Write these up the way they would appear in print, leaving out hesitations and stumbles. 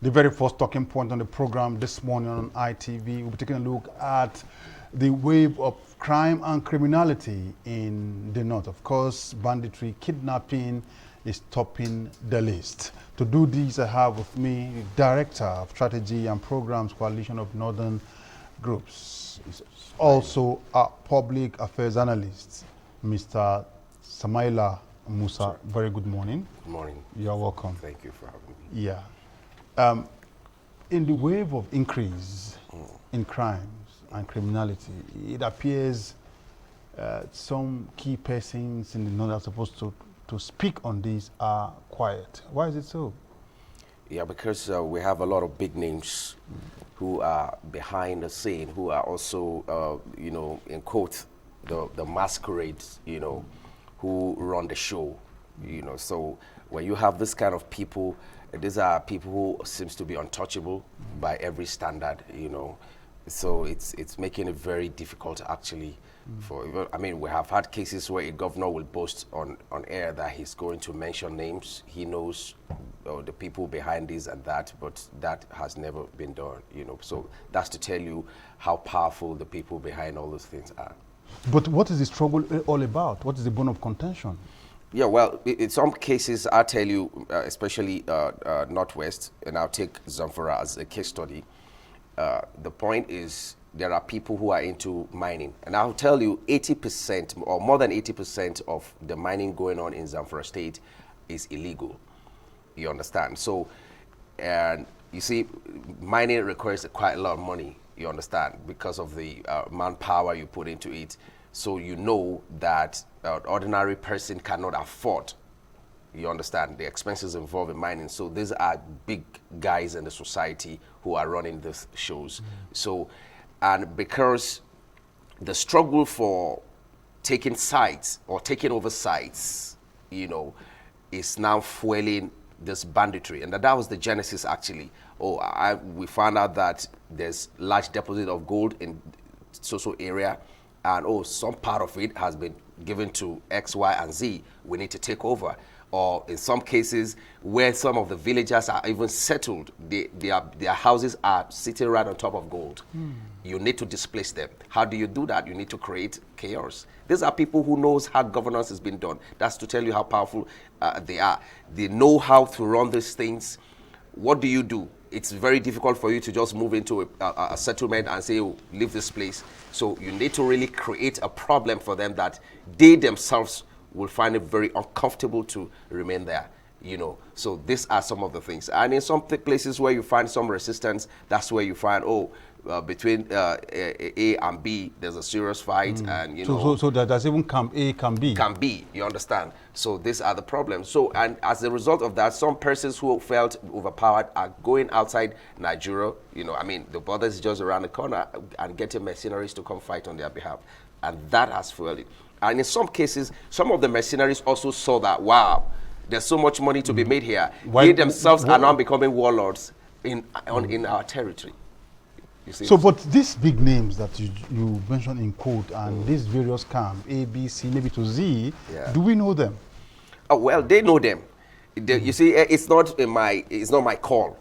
The very first talking point on the program this morning on ITV, we'll be taking a look at the wave of crime and criminality in the north. Of course, banditry, kidnapping is topping the list. To do this, I have with me the Director of Strategy and Programs, Coalition of Northern Groups. He's also a public affairs analyst, Mr. Samaila Musa. Sure. Very good morning. Good morning. You're welcome. Thank you for having me. Yeah. In the wave of increase in crimes and criminality, it appears some key persons in the north that are supposed to speak on this are quiet. Why is it so? Yeah, because we have a lot of big names who are behind the scene, who are also, in quote, the masquerades, who run the show, So when you have this kind of people, these are people who seems to be untouchable by every standard, So it's making it very difficult actually we have had cases where a governor will boast on air that he's going to mention names. He knows the people behind this and that, but that has never been done, So that's to tell you how powerful the people behind all those things are. But what is the struggle all about? What is the bone of contention? Yeah, well, in some cases, I'll tell you, especially Northwest, and I'll take Zamfara as a case study. The point is there are people who are into mining. And I'll tell you 80% or more than 80% of the mining going on in Zamfara state is illegal. You understand? So, and you see, mining requires quite a lot of money, you understand, because of the manpower you put into it. So you know that an ordinary person cannot afford, you understand, the expenses involved in mining. So these are big guys in the society who are running these shows. So, and because the struggle for taking sites or taking over sites, is now fueling this banditry. And that was the genesis actually. We found out that there's large deposit of gold in so area, and some part of it has been given to X, Y, and Z. We need to take over. Or in some cases where some of the villagers are even settled, their houses are sitting right on top of gold. You need to displace them. How do you do that? You need to create chaos. These are people who knows how governance has been done. That's to tell you how powerful they are. They know how to run these things. What do? It's very difficult for you to just move into a settlement and say, leave this place. So you need to really create a problem for them that they themselves will find it very uncomfortable to remain there, So these are some of the things. And in some places where you find some resistance, that's where you find, between A and B, there's a serious fight, and So that there's even camp A, camp B. Camp B, you understand? So these are the problems. So, and as a result of that, some persons who felt overpowered are going outside Nigeria. The border is just around the corner, and getting mercenaries to come fight on their behalf, and that has fueled it. And in some cases, some of the mercenaries also saw that, wow, there's so much money to be made here. They themselves are now becoming warlords in our territory. You see? So, but these big names that you mentioned in quote and these various camps, A, B, C, maybe to Z, do we know them? Oh, well, they know them. You see, it's not my call.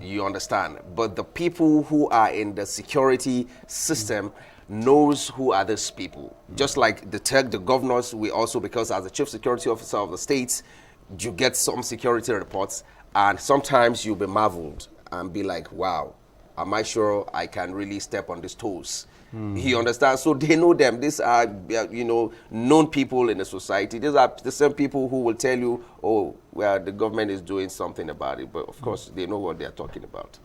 You understand? But the people who are in the security system knows who are these people. Just like the governors, we also, because as the chief security officer of the states, you get some security reports, and sometimes you'll be marveled and be like, wow, am I sure I can really step on these toes? You understand? So they know them. These are, known people in the society. These are the same people who will tell you, the government is doing something about it. But of course, they know what they're talking about.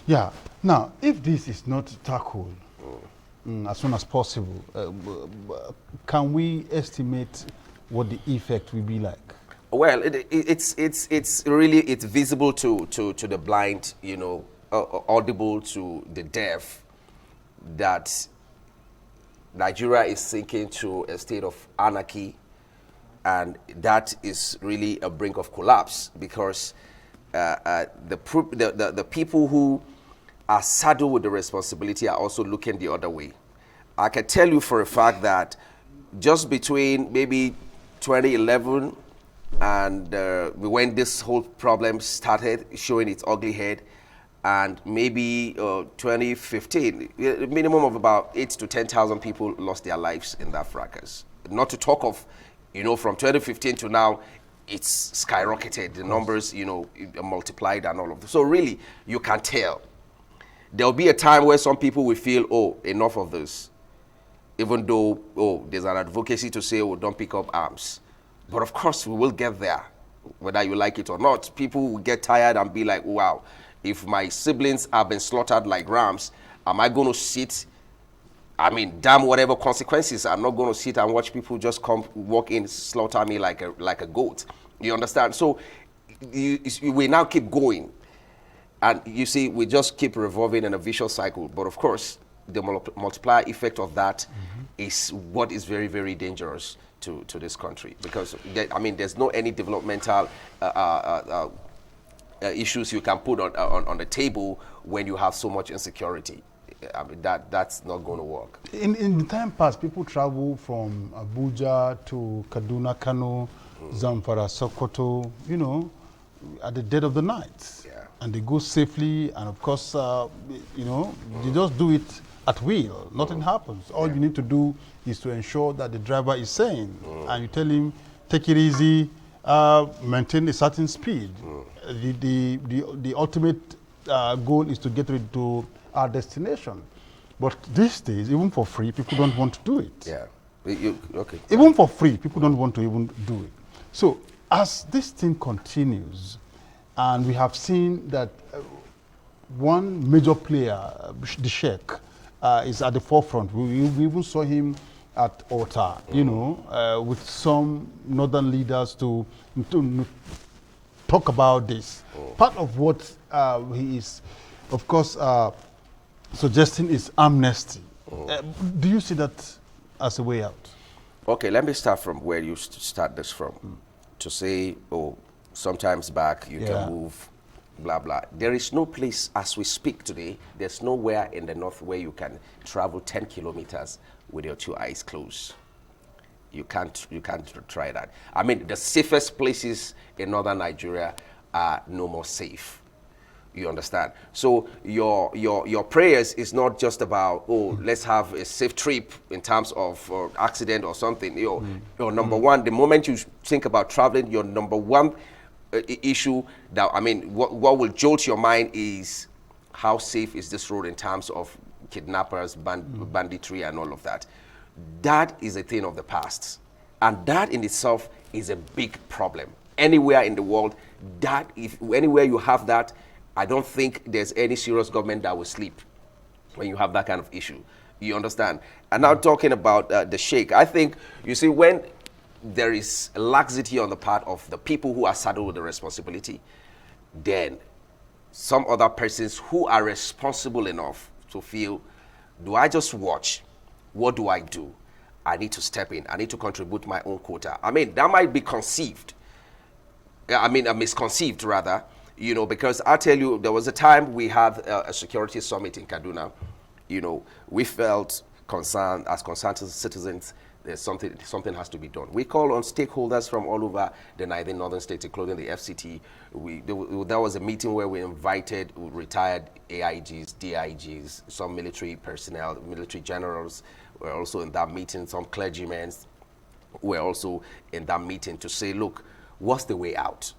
Yeah. Now, if this is not tackled as soon as possible, can we estimate what the effect will be like? Well, it's really visible to the blind, audible to the deaf, that Nigeria is sinking to a state of anarchy, and that is really a brink of collapse because the people who are saddled with the responsibility are also looking the other way. I can tell you for a fact that just between maybe 2011 and when this whole problem started showing its ugly head, and maybe 2015, a minimum of about 8 to 10,000 people lost their lives in that fracas. Not to talk of, from 2015 to now, it's skyrocketed. The numbers, multiplied and all of that. So really, you can tell. There'll be a time where some people will feel, oh, enough of this. Even though, there's an advocacy to say, oh, don't pick up arms. But of course, we will get there, whether you like it or not. People will get tired and be like, wow, if my siblings have been slaughtered like rams, am I going to sit? I mean, damn whatever consequences, I'm not going to sit and watch people just come, walk in, slaughter me like a goat. You understand? So we now keep going. And you see, we just keep revolving in a vicious cycle. But of course, the multiplier effect of that is what is very, very dangerous to this country. Because, there's no any developmental issues you can put on the table when you have so much insecurity. I mean, that's not going to work. In the time past, people travel from Abuja to Kaduna, Kano, Zamfara, Sokoto, at the dead of the night. Yeah. And they go safely, and of course, they just do it at will. Nothing happens. All you need to do is to ensure that the driver is sane, and you tell him, take it easy, maintain a certain speed. The ultimate goal is to get to our destination. But these days, even for free, people don't want to do it. Yeah. Okay. Even for free, people don't want to even do it. So as this thing continues, and we have seen that one major player, the Sheikh, is at the forefront. We even saw him at Ota, with some northern leaders to talk about this. Part of what he is, of course, suggesting is amnesty. Do you see that as a way out? Okay, let me start from where you start this from. To say, sometimes back you can move, blah, blah. There is no place, as we speak today, there's nowhere in the north where you can travel 10 kilometers with your two eyes closed. You can't try that. I mean, the safest places in northern Nigeria are no more safe. You understand? So your prayers is not just about, let's have a safe trip in terms of accident or something. Your number one, the moment you think about traveling, your number one issue that, what will jolt your mind is how safe is this road in terms of kidnappers, banditry and all of that. That is a thing of the past. And that in itself is a big problem. Anywhere in the world, anywhere you have that, I don't think there's any serious government that will sleep when you have that kind of issue. You understand? And now talking about the Sheikh, I think, you see, when there is laxity on the part of the people who are saddled with the responsibility, then some other persons who are responsible enough to feel, do I just watch? What do I do? I need to step in. I need to contribute my own quota. That might be conceived. Misconceived rather. Because I tell you, there was a time we had a security summit in Kaduna. We felt concerned, as concerned citizens, there's something has to be done. We call on stakeholders from all over the northern states, including the FCT. There was a meeting where we invited retired AIGs, DIGs, some military personnel, military generals were also in that meeting, some clergymen were also in that meeting to say, look, what's the way out?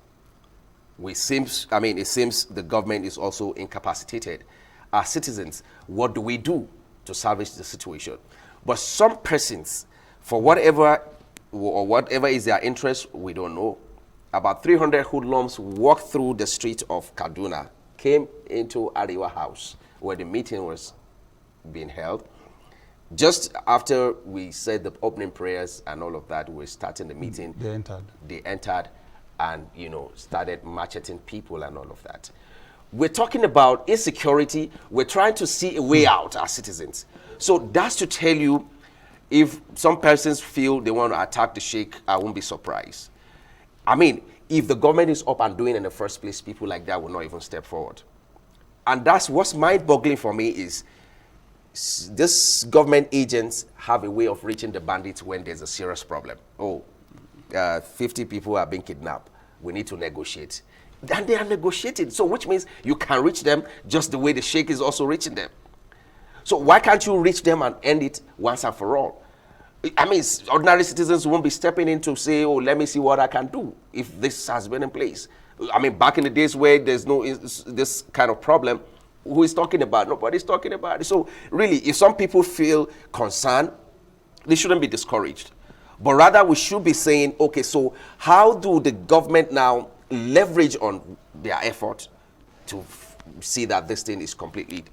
It seems the government is also incapacitated. As citizens, what do we do to salvage the situation? But some persons, for whatever is their interest, we don't know. About 300 hoodlums walked through the street of Kaduna, came into Ariwa House, where the meeting was being held. Just after we said the opening prayers and all of that, we were starting the meeting. They entered. And started macheting people and all of that. We're talking about insecurity. We're trying to see a way out as citizens. So that's to tell you, if some persons feel they want to attack the Sheikh, I won't be surprised. If the government is up and doing in the first place, people like that will not even step forward. And that's what's mind-boggling for me is this government agents have a way of reaching the bandits when there's a serious problem. 50 people are being kidnapped. We need to negotiate. And they are negotiating. So which means you can reach them just the way the sheikh is also reaching them. So why can't you reach them and end it once and for all? I mean, ordinary citizens won't be stepping in to say, oh, let me see what I can do if this has been in place. I mean, back in the days where there's no this kind of problem, who is talking about? Nobody's talking about it. So really, if some people feel concerned, they shouldn't be discouraged. But rather, we should be saying, okay, so how do the government now leverage on their effort to see that this thing is completely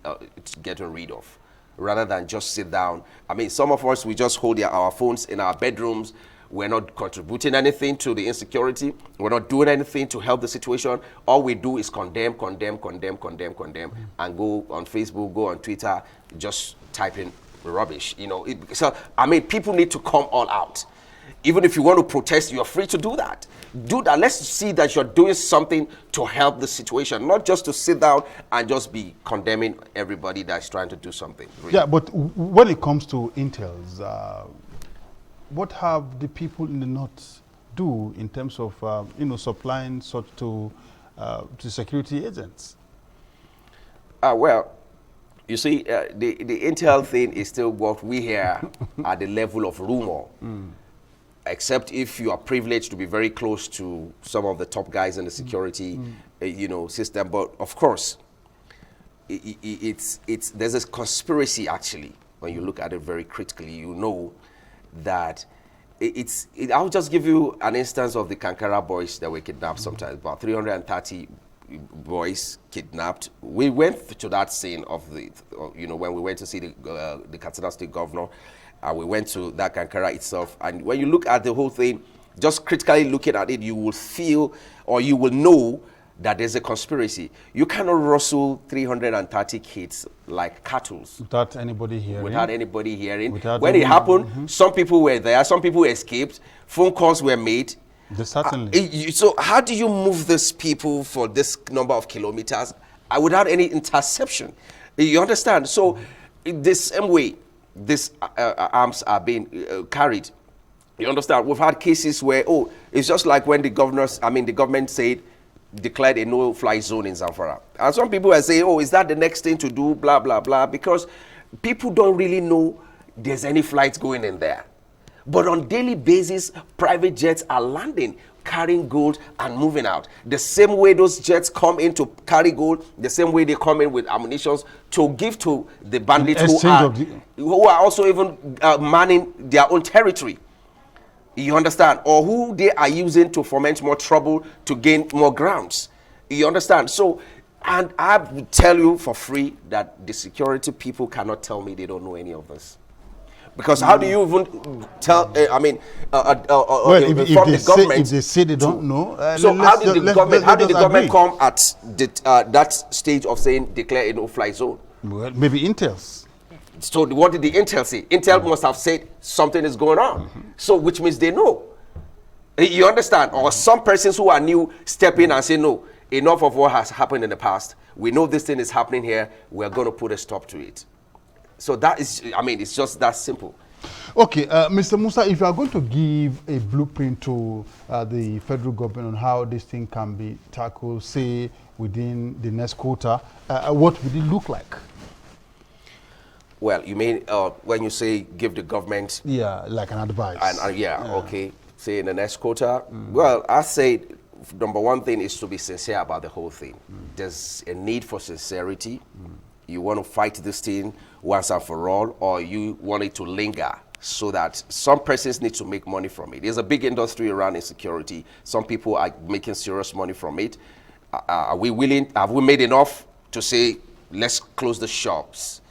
getting rid of, rather than just sit down. I mean, some of us, we just hold our phones in our bedrooms. We're not contributing anything to the insecurity. We're not doing anything to help the situation. All we do is condemn, and go on Facebook, go on Twitter, just typing rubbish. You know, so I mean, people need to come all out. Even if you want to protest, you're free to do that. Do that. Let's see that you're doing something to help the situation, not just to sit down and just be condemning everybody that's trying to do something. Really. Yeah, but when it comes to intels, what have the people in the north do in terms of supplying such to security agents? Well, you see, the intel thing is still what we hear at the level of rumor. Except if you are privileged to be very close to some of the top guys in the security, system. But of course, there's a conspiracy actually. When you look at it very critically, you know that I'll just give you an instance of the Kankara boys that were kidnapped sometimes, about 330 boys kidnapped. We went to that scene of when we went to see the Katsina State governor. We went to that Kankara itself, and when you look at the whole thing, just critically looking at it, you will feel, or you will know, that there's a conspiracy. You cannot rustle 330 kids like cattle. Without anybody hearing. Without anybody hearing. When it happened, some people were there, some people escaped, phone calls were made. Certainly. So how do you move these people for this number of kilometers without any interception? You understand? So in the same way, these arms are being carried. You understand? We've had cases where, it's just like when the government said, declared a no-fly zone in Zamfara. And some people are saying, is that the next thing to do, blah, blah, blah, because people don't really know there's any flights going in there. But on daily basis, private jets are landing, carrying gold and moving out. The same way those jets come in to carry gold, the same way they come in with ammunition to give to the bandits who are also even manning their own territory. You understand? Or who they are using to foment more trouble to gain more grounds. You understand? So, and I tell you for free that the security people cannot tell me they don't know any of this. Because how do you even tell, from the government... If they say they don't know... so how did the government come at that stage of saying declare a no-fly zone? Well, maybe intels. So what did the intel say? Intel must have said something is going on. So which means they know. You understand? Or some persons who are new step in and say, no, enough of what has happened in the past. We know this thing is happening here. We're going to put a stop to it. So that is, it's just that simple. Okay, Mr. Musa, if you are going to give a blueprint to the federal government on how this thing can be tackled, say, within the next quarter, what would it look like? Well, you mean when you say give the government... Yeah, like an advice. Okay. Say in the next quarter. Well, I say number one thing is to be sincere about the whole thing. There's a need for sincerity. You want to fight this thing once and for all, or you want it to linger so that some persons need to make money from it. There's a big industry around insecurity. Some people are making serious money from it. Are we willing? Have we made enough to say, let's close the shops?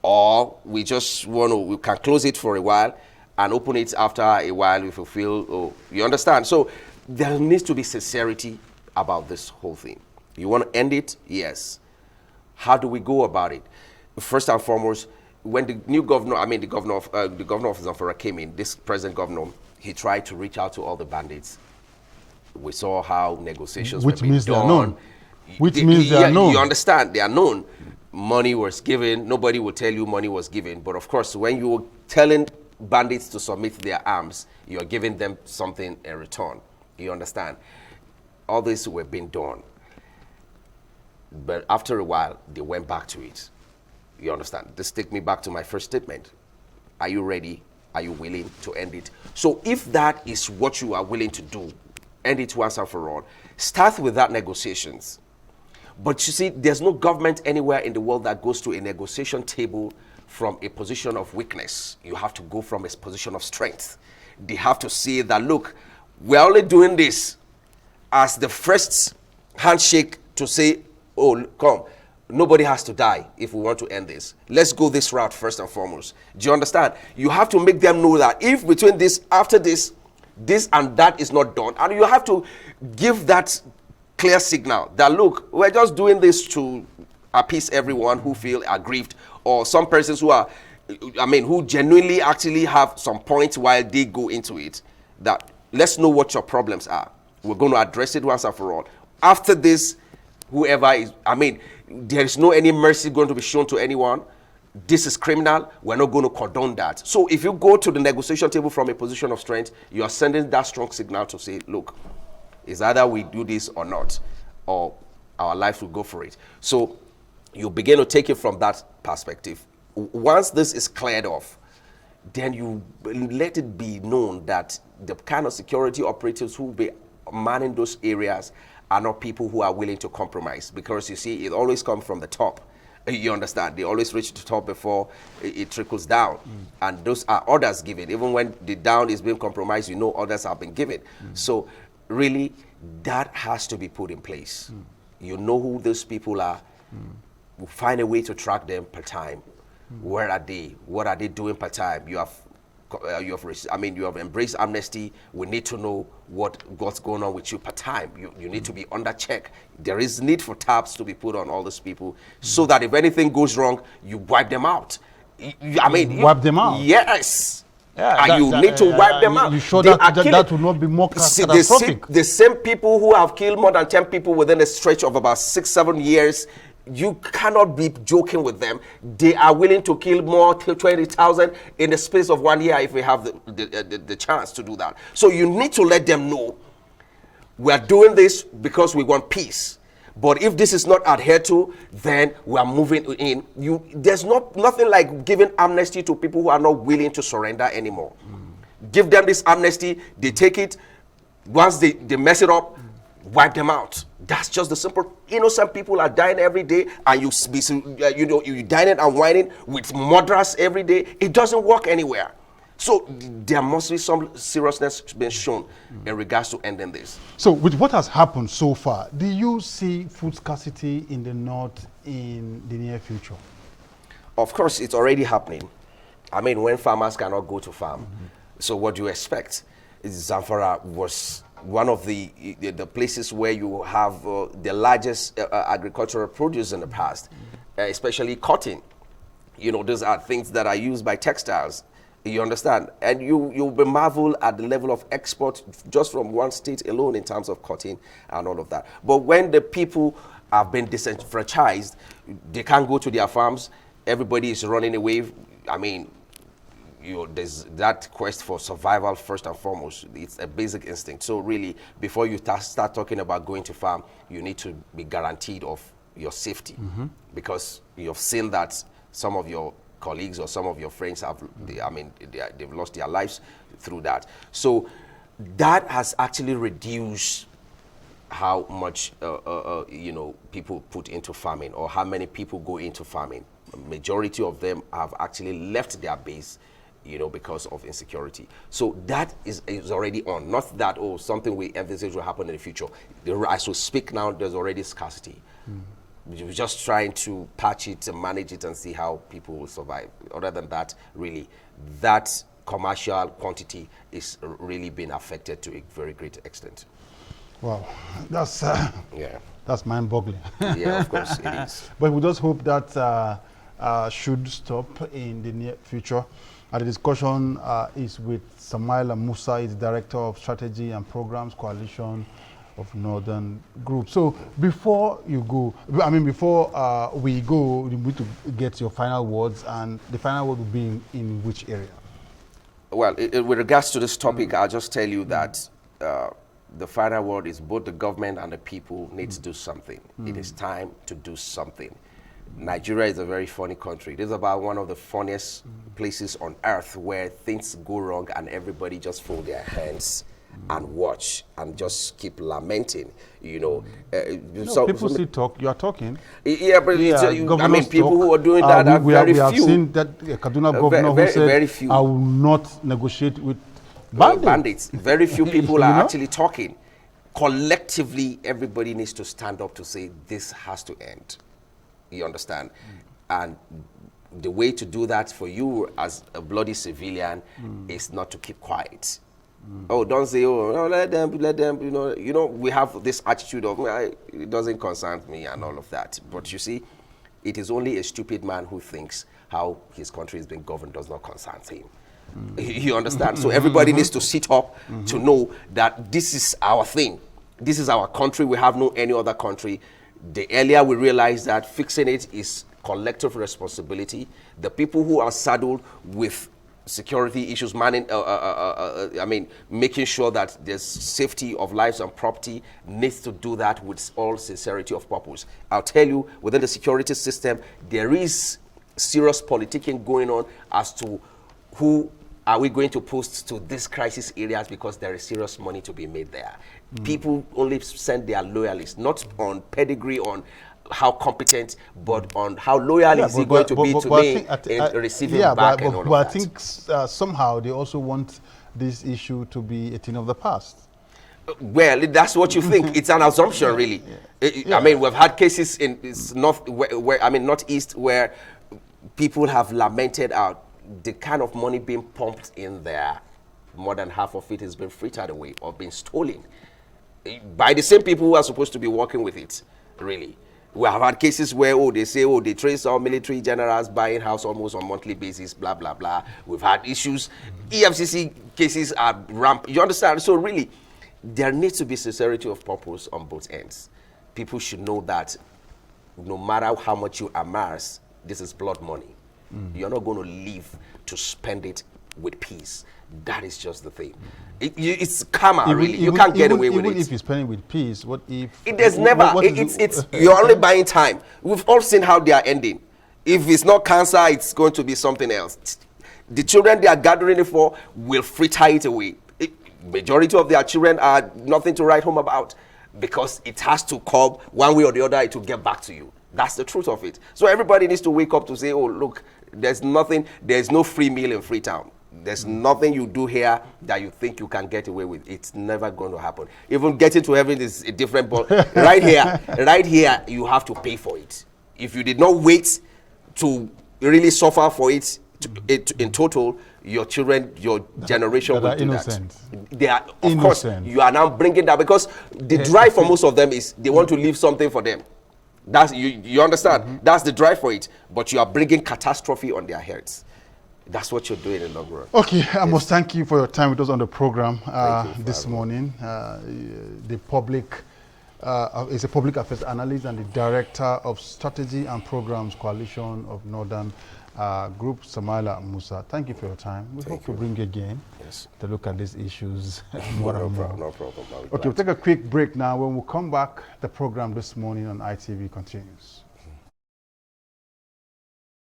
Or we just we can close it for a while and open it after a while if we feel, you understand? So there needs to be sincerity about this whole thing. You want to end it? Yes. How do we go about it? First and foremost, when the new governor, the governor of Zamfara came in, this present governor, he tried to reach out to all the bandits. We saw how negotiations were being done. Which means they are known. You understand? They are known. Money was given. Nobody will tell you money was given. But of course, when you were telling bandits to submit their arms, you are giving them something in return. You understand? All this were being done. But after a while, they went back to it. You understand? This takes me back to my first statement. Are you ready? Are you willing to end it? So if that is what you are willing to do, end it once and for all, start with that negotiations. But you see, there's no government anywhere in the world that goes to a negotiation table from a position of weakness. You have to go from a position of strength. They have to say that, look, we're only doing this as the first handshake to say, oh, come, nobody has to die if we want to end this. Let's go this route first and foremost. Do you understand? You have to make them know that if between this, after this, this and that is not done, and you have to give that clear signal that, look, we're just doing this to appease everyone who feel aggrieved, or some persons who are, who genuinely actually have some points while they go into it, that let's know what your problems are. We're going to address it once and for all. After this, whoever is, there is no any mercy going to be shown to anyone. This is criminal. We're not going to condone that. So if you go to the negotiation table from a position of strength, you are sending that strong signal to say, look, it's either we do this or not, or our lives will go for it. So you begin to take it from that perspective. Once this is cleared off, then you let it be known that the kind of security operatives who will be manning those areas are not people who are willing to compromise, because you see, it always comes from the top. You understand? They always reach the top before it trickles down. And those are orders given. Even when the down is being compromised, you know orders have been given. So really, that has to be put in place. You know who those people are. We'll find a way to track them per time. Where are they? What are they doing per time? You have embraced amnesty. We need to know what's going on with you per time. You need to be under check. There is need for tabs to be put on all those people, so that if anything goes wrong, you wipe them out. Wipe them out? Yes. Yeah, you need to wipe them out. You sure that will not be more catastrophic? The same people who have killed more than 10 people within a stretch of about 6-7 years, you cannot be joking with them. They are willing to kill more, 20,000 in the space of 1 year if we have the chance to do that. So you need to let them know we are doing this because we want peace. But if this is not adhered to, then we are moving in. There's nothing like giving amnesty to people who are not willing to surrender anymore. Give them this amnesty, they take it. Once they mess it up, wipe them out. That's just the simple. Innocent people are dying every day, and you dining and whining with murderers every day. It doesn't work anywhere. So there must be some seriousness being shown in regards to ending this. So with what has happened so far, do you see food scarcity in the north in the near future? Of course, it's already happening. When farmers cannot go to farm, so what do you expect? Zamfara was one of the places where you have the largest agricultural produce in the past, especially cotton. Those are things that are used by textiles. You understand? And you'll be marveled at the level of export just from one state alone in terms of cotton and all of that. But when the people have been disenfranchised, they can't go to their farms. Everybody is running away. There's that quest for survival first and foremost. It's a basic instinct. So really, before you start talking about going to farm, you need to be guaranteed of your safety, because you've seen that some of your colleagues or some of your friends they've lost their lives through that. So that has actually reduced how much people put into farming, or how many people go into farming. Majority of them have actually left their base, because of insecurity. So that is already on. Not that, something we envisage will happen in the future. As we speak now, there's already scarcity. We're just trying to patch it and manage it and see how people will survive. Other than that, really, that commercial quantity is really being affected to a very great extent. Wow, that's mind-boggling. Yeah, of course it is. But we just hope that should stop in the near future. The discussion is with Samaila Musa, is Director of Strategy and Programs Coalition of Northern Group. So before you go, before we go, we need to get your final words, and the final word will be in which area? Well, with regards to this topic, I'll just tell you that the final word is both the government and the people need to do something. It is time to do something. Nigeria is a very funny country. It is about one of the funniest places on earth where things go wrong and everybody just fold their hands and watch and just keep lamenting, you know. No, people still talk. You are talking. Yeah, but I mean, people talk. Who are doing that are very few. We have seen that Kaduna governor who said, very few. I will not negotiate with bandits. Very few people are actually talking. Collectively, everybody needs to stand up to say, this has to end. You understand? And the way to do that for you as a bloody civilian is not to keep quiet. Oh, don't say, oh, no, let them, you know, we have this attitude of, it doesn't concern me and all of that. But you see, it is only a stupid man who thinks how his country is being governed does not concern him. You understand? So everybody needs to sit up to know that this is our thing. This is our country. We have no any other country. The earlier we realize that fixing it is collective responsibility, the people who are saddled with security issues, making sure that there's safety of lives and property needs to do that with all sincerity of purpose. I'll tell you, within the security system, there is serious politicking going on as to who are we going to post to these crisis areas because there is serious money to be made there. People only send their loyalists, not on pedigree, on how competent, but on how loyal is he going to be to me in receiving back and all of that. But I think somehow they also want this issue to be a thing of the past. Well, that's what you think. It's an assumption, really. I mean, we've had cases in Northeast where people have lamented out the kind of money being pumped in there. More than half of it has been frittered away or been stolen by the same people who are supposed to be working with it, really. We have had cases where, they say, they trace our military generals buying house almost on a monthly basis, blah, blah, blah. We've had issues. EFCC cases are rampant. You understand? So really, there needs to be sincerity of purpose on both ends. People should know that no matter how much you amass, this is blood money. You're not going to live to spend it with peace. That is just the thing. It's karma, really. You can't get away with it. Even if you're spending with peace, what if... There's never... You're only buying time. We've all seen how they are ending. If it's not cancer, it's going to be something else. The children they are gathering it for will fritter it away. Majority of their children are nothing to write home about because it has to come one way or the other, it will get back to you. That's the truth of it. So everybody needs to wake up to say, oh, look, there's no free meal in Freetown. There's nothing you do here that you think you can get away with. It's never going to happen. Even getting to heaven is a different ball. Right here, you have to pay for it. If you did not wait to really suffer for it, in total, your children, your generation will do innocent. That. They are, of course, you are now bringing that because the drive for most of them is they want to leave something for them. That's you understand? That's the drive for it. But you are bringing catastrophe on their heads. That's what you're doing in the long run. Okay, I must thank you for your time with us on the program this morning. The public is a public affairs analyst and the director of strategy and programs coalition of Northern Group, Samaila Musa. Thank you for your time. We hope to bring you again to look at these issues more and more. No problem. Okay, we'll take a quick break now. When we come back, the program this morning on ITV continues.